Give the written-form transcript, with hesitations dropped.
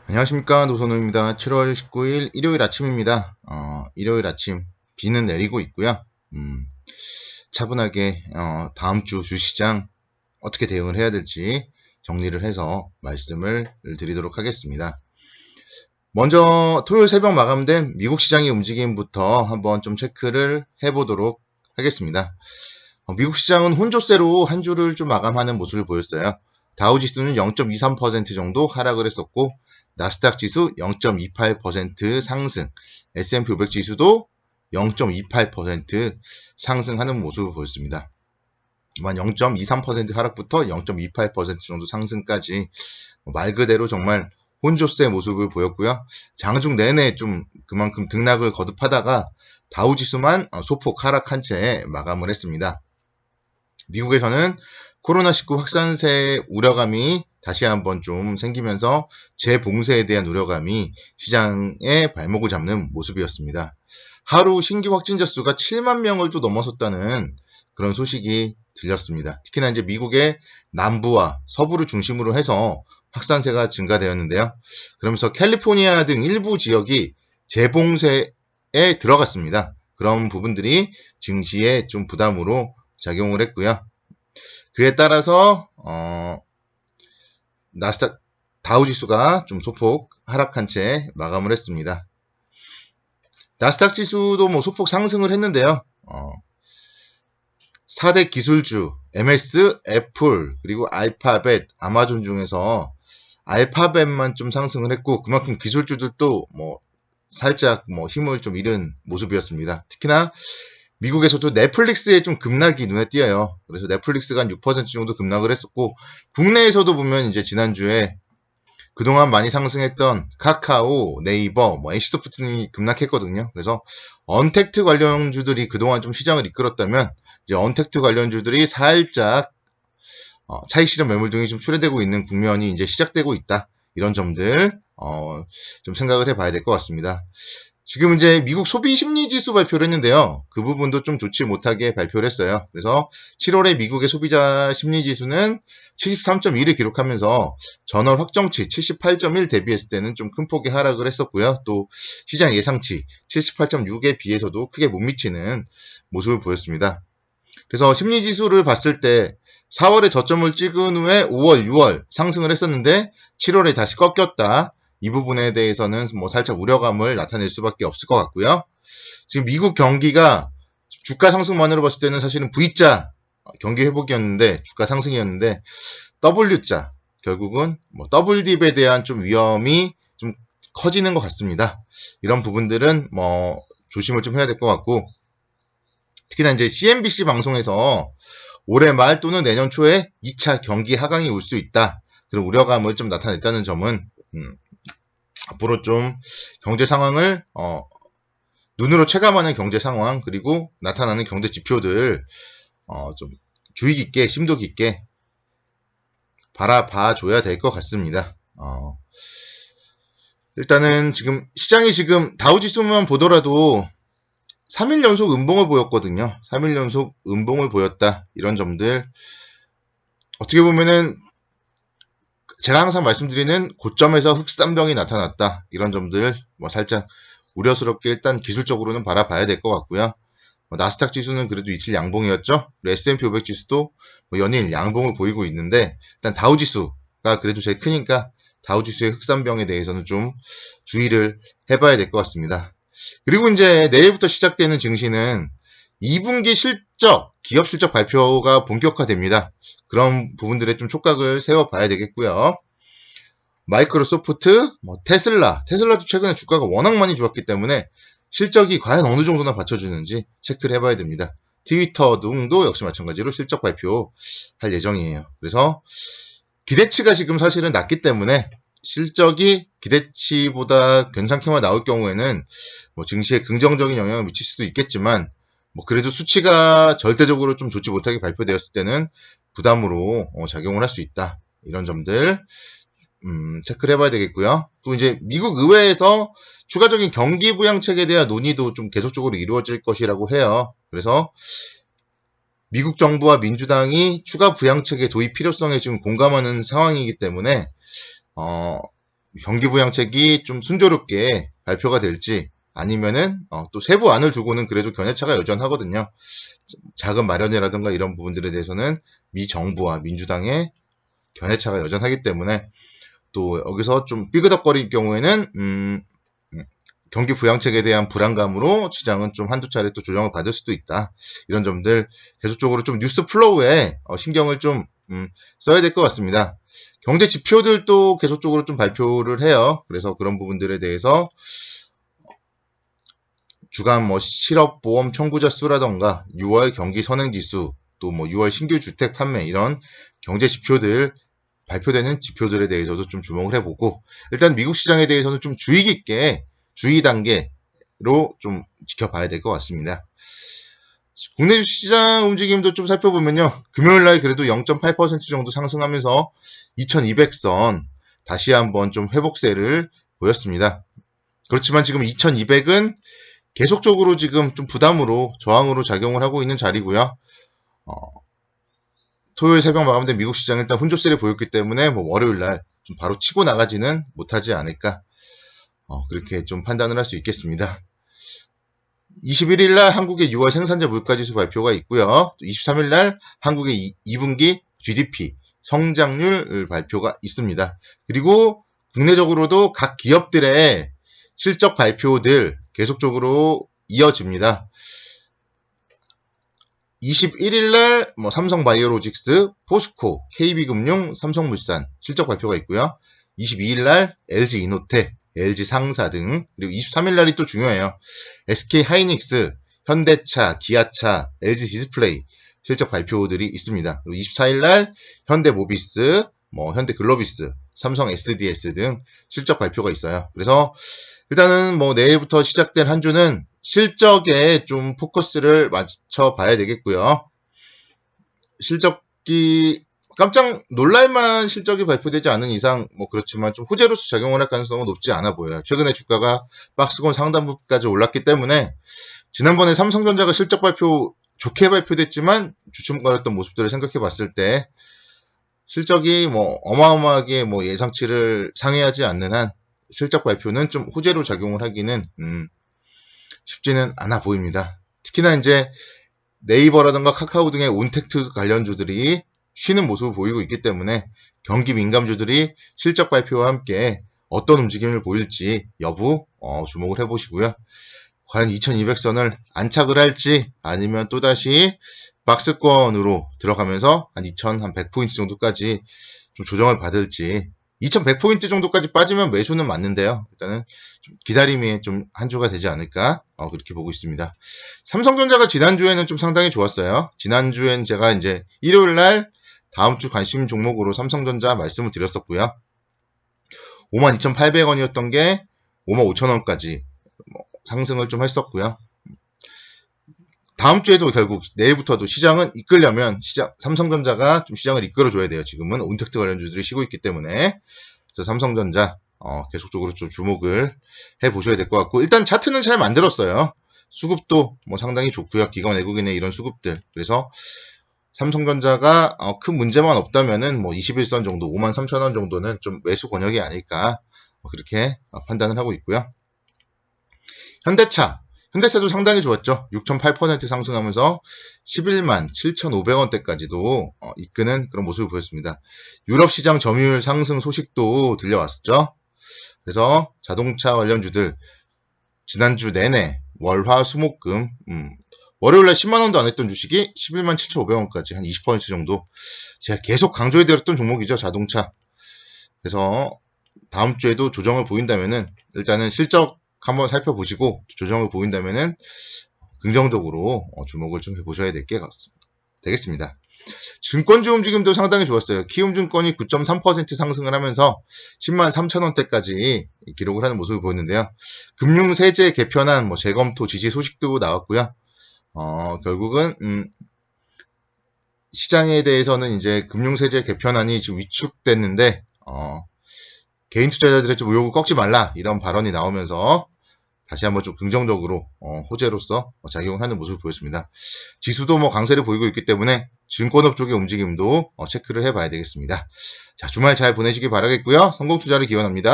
안녕하십니까, 노선우입니다. 7월 19일 일요일 아침입니다. 일요일 아침 비는 내리고 있고요. 차분하게 다음 주 주시장 어떻게 대응을 해야 될지 정리를 해서 말씀을 드리도록 하겠습니다. 먼저 토요일 새벽 마감된 미국 시장의 움직임부터 한번 좀 체크를 해보도록 하겠습니다. 미국 시장은 혼조세로 한 주를 좀 마감하는 모습을 보였어요. 다우지수는 0.23% 정도 하락을 했었고, 나스닥 지수 0.28% 상승, S&P 500 지수도 0.28% 상승하는 모습을 보였습니다. 0.23% 하락부터 0.28% 정도 상승까지 말 그대로 정말 혼조세 모습을 보였고요. 장중 내내 좀 그만큼 등락을 거듭하다가 다우지수만 소폭 하락한 채 마감을 했습니다. 미국에서는 코로나19 확산세 우려감이 다시 한번 좀 생기면서 재봉쇄에 대한 우려감이 시장의 발목을 잡는 모습이었습니다. 하루 신규 확진자 수가 7만 명을 또 넘어섰다는 그런 소식이 들렸습니다. 특히나 이제 미국의 남부와 서부를 중심으로 해서 확산세가 증가되었는데요. 그러면서 캘리포니아 등 일부 지역이 재봉쇄에 들어갔습니다. 그런 부분들이 증시에 좀 부담으로 작용을 했고요. 그에 따라서 나스닥 다우지수가 좀 소폭 하락한 채 마감을 했습니다. 나스닥 지수도 뭐 소폭 상승을 했는데요. 4대 기술주 MS, 애플, 그리고 알파벳, 아마존 중에서 알파벳만 좀 상승을 했고 그만큼 기술주들도 뭐 살짝 뭐 힘을 좀 잃은 모습이었습니다. 특히나 미국에서도 넷플릭스의 좀 급락이 눈에 띄어요. 그래서 넷플릭스가 한 6% 정도 급락을 했었고, 국내에서도 보면 이제 지난주에 그동안 많이 상승했던 카카오, 네이버, NC소프트 등이 급락했거든요. 그래서 언택트 관련주들이 그동안 좀 시장을 이끌었다면, 이제 언택트 관련주들이 살짝 차익 실현 매물 등이 좀 출회되고 있는 국면이 이제 시작되고 있다. 이런 점들 좀 생각을 해봐야 될 것 같습니다. 지금 이제 미국 소비 심리 지수 발표를 했는데요. 그 부분도 좀 좋지 못하게 발표를 했어요. 그래서 7월에 미국의 소비자 심리 지수는 73.1을 기록하면서 전월 확정치 78.1 대비했을 때는 좀 큰 폭의 하락을 했었고요. 또 시장 예상치 78.6에 비해서도 크게 못 미치는 모습을 보였습니다. 그래서 심리 지수를 봤을 때 4월에 저점을 찍은 후에 5월, 6월 상승을 했었는데 7월에 다시 꺾였다. 이 부분에 대해서는 뭐 살짝 우려감을 나타낼 수밖에 없을 것 같고요. 지금 미국 경기가 주가 상승만으로 봤을 때는 사실은 V자 경기 회복이었는데 주가 상승이었는데 W자 결국은 뭐 더블딥에 대한 좀 위험이 좀 커지는 것 같습니다. 이런 부분들은 뭐 조심을 좀 해야 될 것 같고 특히나 이제 CNBC 방송에서 올해 말 또는 내년 초에 2차 경기 하강이 올 수 있다. 그런 우려감을 좀 나타냈다는 점은 앞으로 좀 경제 상황을 눈으로 체감하는 경제 상황 그리고 나타나는 경제 지표들 좀 주의 깊게 심도 깊게 바라봐 줘야 될 것 같습니다. 일단은 지금 시장이 지금 다우지수만 보더라도 3일 연속 음봉을 보였거든요. 3일 연속 음봉을 보였다. 이런 점들 어떻게 보면은 제가 항상 말씀드리는 고점에서 흑산병이 나타났다. 이런 점들 뭐 살짝 우려스럽게 일단 기술적으로는 바라봐야 될 것 같고요. 나스닥 지수는 그래도 이틀 양봉이었죠. S&P 500 지수도 연일 양봉을 보이고 있는데 일단 다우 지수가 그래도 제일 크니까 다우 지수의 흑산병에 대해서는 좀 주의를 해봐야 될 것 같습니다. 그리고 이제 내일부터 시작되는 증시는 2분기 실적, 기업 실적 발표가 본격화됩니다. 그런 부분들에 좀 촉각을 세워봐야 되겠고요. 마이크로소프트, 테슬라도 최근에 주가가 워낙 많이 좋았기 때문에 실적이 과연 어느 정도나 받쳐주는지 체크를 해봐야 됩니다. 트위터 등도 역시 마찬가지로 실적 발표할 예정이에요. 그래서 기대치가 지금 사실은 낮기 때문에 실적이 기대치보다 괜찮게만 나올 경우에는 뭐 증시에 긍정적인 영향을 미칠 수도 있겠지만 뭐 그래도 수치가 절대적으로 좀 좋지 못하게 발표되었을 때는 부담으로 작용을 할 수 있다. 이런 점들 체크를 해봐야 되겠고요. 또 이제 미국 의회에서 추가적인 경기 부양책에 대한 논의도 좀 계속적으로 이루어질 것이라고 해요. 그래서 미국 정부와 민주당이 추가 부양책의 도입 필요성에 지금 공감하는 상황이기 때문에 경기부양책이 좀 순조롭게 발표가 될지 아니면은 또 세부안을 두고는 그래도 견해차가 여전하거든요. 자금 마련이라든가 이런 부분들에 대해서는 미 정부와 민주당의 견해차가 여전하기 때문에 또 여기서 좀 삐그덕거릴 경우에는 경기 부양책에 대한 불안감으로 시장은 좀 한두 차례 또 조정을 받을 수도 있다. 이런 점들 계속적으로 좀 뉴스 플로우에 신경을 좀 써야 될 것 같습니다. 경제 지표들도 계속적으로 좀 발표를 해요. 그래서 그런 부분들에 대해서 주간 뭐 실업보험 청구자 수라던가 6월 경기 선행지수 또 뭐 6월 신규 주택 판매 이런 경제 지표들 발표되는 지표들에 대해서도 좀 주목을 해보고 일단 미국 시장에 대해서는 좀 주의 깊게 주의 단계로 좀 지켜봐야 될 것 같습니다. 국내 주시장 움직임도 좀 살펴보면요. 금요일날 그래도 0.8% 정도 상승하면서 2200선 다시 한번 좀 회복세를 보였습니다. 그렇지만 지금 2200은 계속적으로 지금 좀 부담으로 저항으로 작용을 하고 있는 자리고요. 토요일 새벽 마감된 미국 시장 일단 혼조세를 보였기 때문에 뭐 월요일날 좀 바로 치고 나가지는 못하지 않을까 그렇게 좀 판단을 할 수 있겠습니다. 21일날 한국의 6월 생산자 물가지수 발표가 있고요. 23일날 한국의 2분기 GDP 성장률 발표가 있습니다. 그리고 국내적으로도 각 기업들의 실적 발표들 계속적으로 이어집니다. 21일날 뭐 삼성바이오로직스, 포스코, KB금융, 삼성물산 실적 발표가 있고요. 22일날 LG이노텍, LG상사 등 그리고 23일날이 또 중요해요. SK하이닉스, 현대차, 기아차, LG디스플레이 실적 발표들이 있습니다. 그리고 24일날 현대모비스, 뭐 현대글로비스, 삼성 SDS 등 실적 발표가 있어요. 그래서 일단은 뭐 내일부터 시작된 한 주는 실적에 좀 포커스를 맞춰 봐야 되겠고요. 실적이 깜짝 놀랄만 실적이 발표되지 않은 이상 뭐 그렇지만 좀 호재로서 작용을 할 가능성은 높지 않아 보여요. 최근에 주가가 박스권 상단부까지 올랐기 때문에 지난번에 삼성전자가 실적 발표 좋게 발표됐지만 주춤거렸던 모습들을 생각해 봤을 때 실적이 뭐 어마어마하게 뭐 예상치를 상회하지 않는 한 실적 발표는 좀 호재로 작용을 하기는 쉽지는 않아 보입니다. 특히나 이제 네이버라든가 카카오 등의 온택트 관련주들이 쉬는 모습을 보이고 있기 때문에 경기 민감주들이 실적 발표와 함께 어떤 움직임을 보일지 여부 주목을 해보시고요. 과연 2200선을 안착을 할지 아니면 또다시 박스권으로 들어가면서 한 2100포인트 정도까지 좀 조정을 받을지 2100포인트 정도까지 빠지면 매수는 맞는데요. 일단은 좀 기다림이 좀 한 주가 되지 않을까 그렇게 보고 있습니다. 삼성전자가 지난주에는 좀 상당히 좋았어요. 지난주엔 제가 이제 일요일날 다음 주 관심 종목으로 삼성전자 말씀을 드렸었고요. 52,800원이었던 게 55,000원까지 상승을 좀 했었고요. 다음 주에도 결국 내일부터도 시장은 이끌려면 삼성전자가 좀 시장을 이끌어줘야 돼요. 지금은 온택트 관련주들이 쉬고 있기 때문에 그래서 삼성전자 계속적으로 좀 주목을 해보셔야 될 것 같고 일단 차트는 잘 만들었어요. 수급도 뭐 상당히 좋고요. 기관 외국인의 이런 수급들 그래서 삼성전자가 큰 문제만 없다면은 뭐 21선 정도 53,000원 정도는 좀 매수 권역이 아닐까 그렇게 판단을 하고 있고요. 현대차도 상당히 좋았죠. 6.8% 상승하면서 11만 7,500원대까지도 이끄는 그런 모습을 보였습니다. 유럽 시장 점유율 상승 소식도 들려왔었죠. 그래서 자동차 관련주들 지난주 내내 월화 수목금 월요일날 10만원도 안 했던 주식이 11만 7,500원까지 한 20% 정도 제가 계속 강조해드렸던 종목이죠. 자동차. 그래서 다음 주에도 조정을 보인다면은 일단은 실적 한번 살펴보시고 조정을 보인다면은 긍정적으로 주목을 좀 해보셔야 되겠습니다. 증권주 움직임도 상당히 좋았어요. 키움증권이 9.3% 상승을 하면서 10만 3천원대까지 기록을 하는 모습을 보였는데요. 금융세제 개편안 재검토 지시 소식도 나왔고요. 결국은 시장에 대해서는 이제 금융세제 개편안이 지금 위축됐는데 개인 투자자들의 좀 의욕을 꺾지 말라 이런 발언이 나오면서 다시 한번 좀 긍정적으로 호재로서 작용을 하는 모습을 보였습니다. 지수도 뭐 강세를 보이고 있기 때문에 증권업 쪽의 움직임도 체크를 해봐야 되겠습니다. 자, 주말 잘 보내시기 바라겠고요. 성공 투자를 기원합니다.